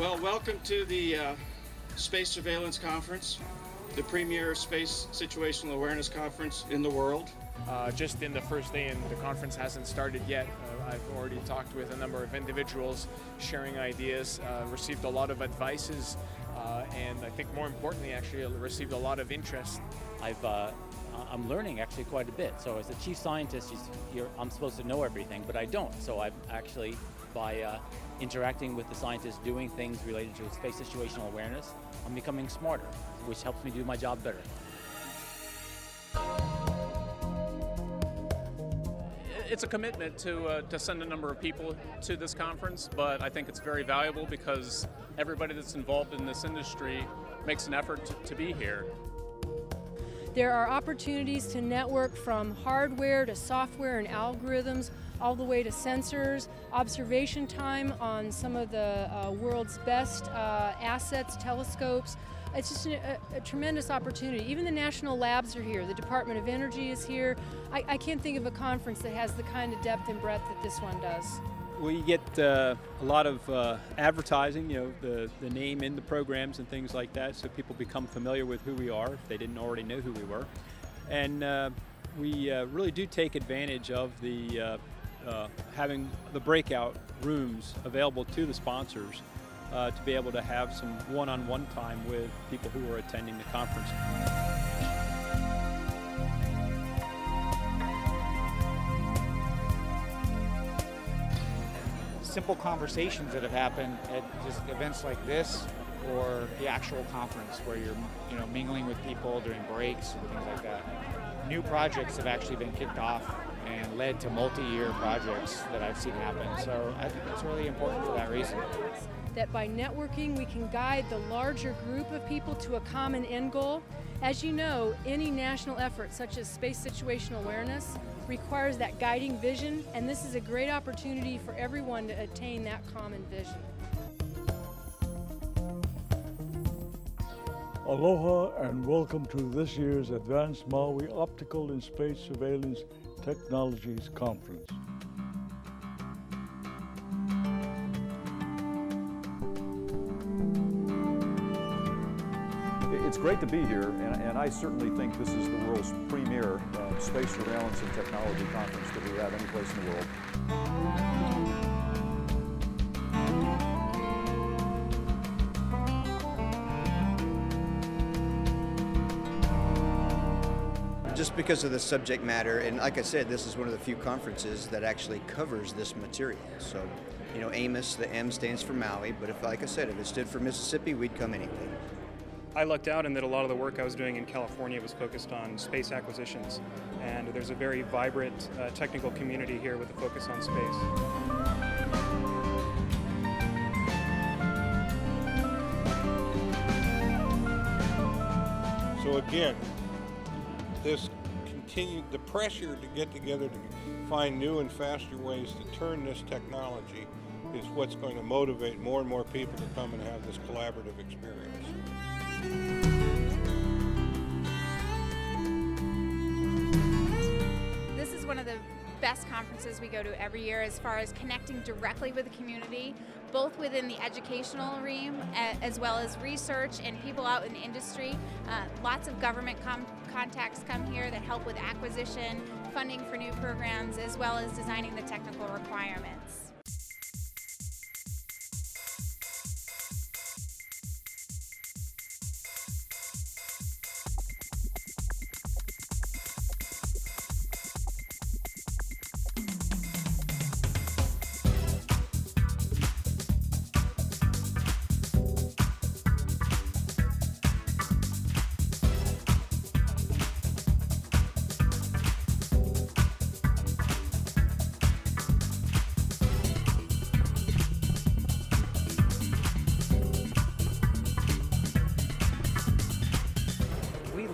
Well, welcome to the Space Surveillance Conference, the premier space situational awareness conference in the world. Just in the first day, and the conference hasn't started yet, I've already talked with a number of individuals, sharing ideas, received a lot of advices, and I think more importantly, actually, received a lot of interest. I'm learning actually quite a bit. So as a chief scientist, I'm supposed to know everything, but I don't. So I've actually, by interacting with the scientists, doing things related to space situational awareness, I'm becoming smarter, which helps me do my job better. It's a commitment to send a number of people to this conference, but I think it's very valuable because everybody that's involved in this industry makes an effort to be here. There are opportunities to network from hardware to software and algorithms, all the way to sensors, observation time on some of the world's best assets, telescopes. It's just a tremendous opportunity. Even the national labs are here. The Department of Energy is here. I can't think of a conference that has the kind of depth and breadth that this one does. We get a lot of advertising, the name in the programs and things like that, so people become familiar with who we are if they didn't already know who we were. And we really do take advantage of the having the breakout rooms available to the sponsors to be able to have some one-on-one time with people who are attending the conference. Simple conversations that have happened at just events like this, or the actual conference where you're mingling with people during breaks and things like that. New projects have actually been kicked off and led to multi-year projects that I've seen happen. So I think it's really important for that reason. That by networking we can guide the larger group of people to a common end goal. As you know, any national effort such as space situational awareness requires that guiding vision, and this is a great opportunity for everyone to attain that common vision. Aloha and welcome to this year's Advanced Maui Optical and Space Surveillance Technologies Conference. It's great to be here, and I certainly think this is the world's premier space surveillance and technology conference that we have any place in the world. Just because of the subject matter, and like I said, this is one of the few conferences that actually covers this material. So, Amos, the M stands for Maui, but like I said, if it stood for Mississippi, we'd come anyway. I lucked out in that a lot of the work I was doing in California was focused on space acquisitions, and there's a very vibrant technical community here with a focus on space. So again, the pressure to get together to find new and faster ways to turn this technology is what's going to motivate more and more people to come and have this collaborative experience. This is one of the best conferences we go to every year as far as connecting directly with the community, both within the educational realm as well as research and people out in the industry. Lots of government contacts come here that help with acquisition, funding for new programs, as well as designing the technical requirements.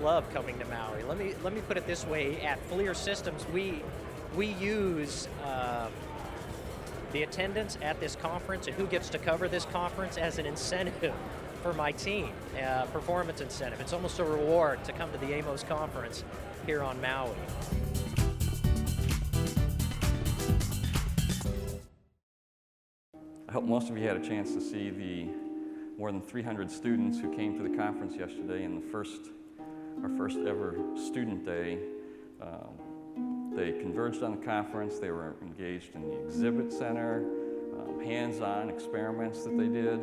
Love coming to Maui. Let me put it this way: at FLIR Systems, we use the attendance at this conference and who gets to cover this conference as an incentive for my team, performance incentive. It's almost a reward to come to the Amos conference here on Maui. I hope most of you had a chance to see the more than 300 students who came to the conference yesterday, and our first ever student day. They converged on the conference. They were engaged in the exhibit center, hands-on experiments that they did.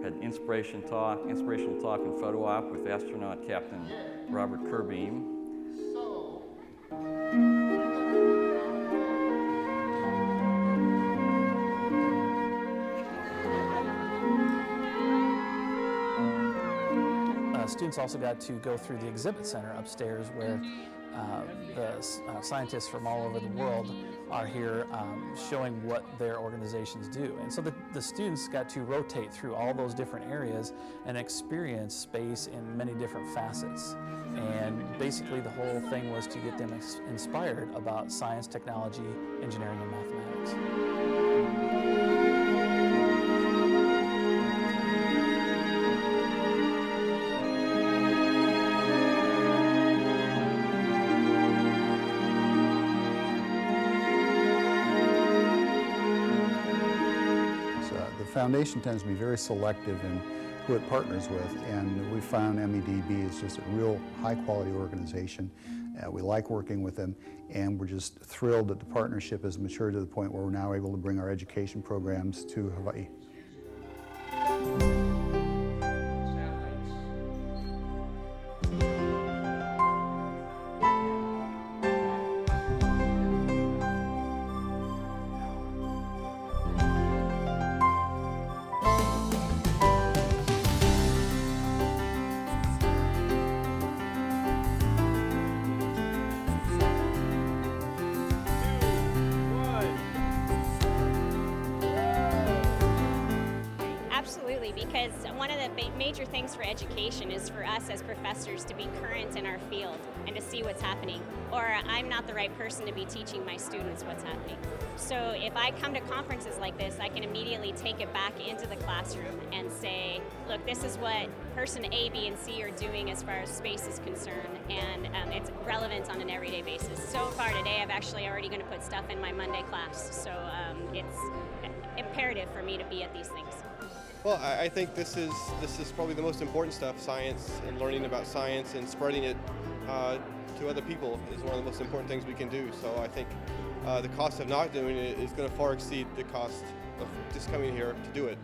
Had an inspirational talk and photo op with astronaut Captain Robert Kerbeam. Students also got to go through the exhibit center upstairs where the scientists from all over the world are here showing what their organizations do. And so the students got to rotate through all those different areas and experience space in many different facets. And basically the whole thing was to get them inspired about science, technology, engineering, and mathematics. The foundation tends to be very selective in who it partners with, and we found MEDB is just a real high-quality organization. We like working with them, and we're just thrilled that the partnership has matured to the point where we're now able to bring our education programs to Hawaii. Absolutely, because one of the major things for education is for us as professors to be current in our field and to see what's happening. Or I'm not the right person to be teaching my students what's happening. So if I come to conferences like this, I can immediately take it back into the classroom and say, look, this is what person A, B, and C are doing as far as space is concerned, and it's relevant on an everyday basis. So far today, I've actually already going to put stuff in my Monday class, so it's imperative for me to be at these things. Well, I think this is probably the most important stuff, science and learning about science and spreading it to other people is one of the most important things we can do. So I think the cost of not doing it is going to far exceed the cost of just coming here to do it.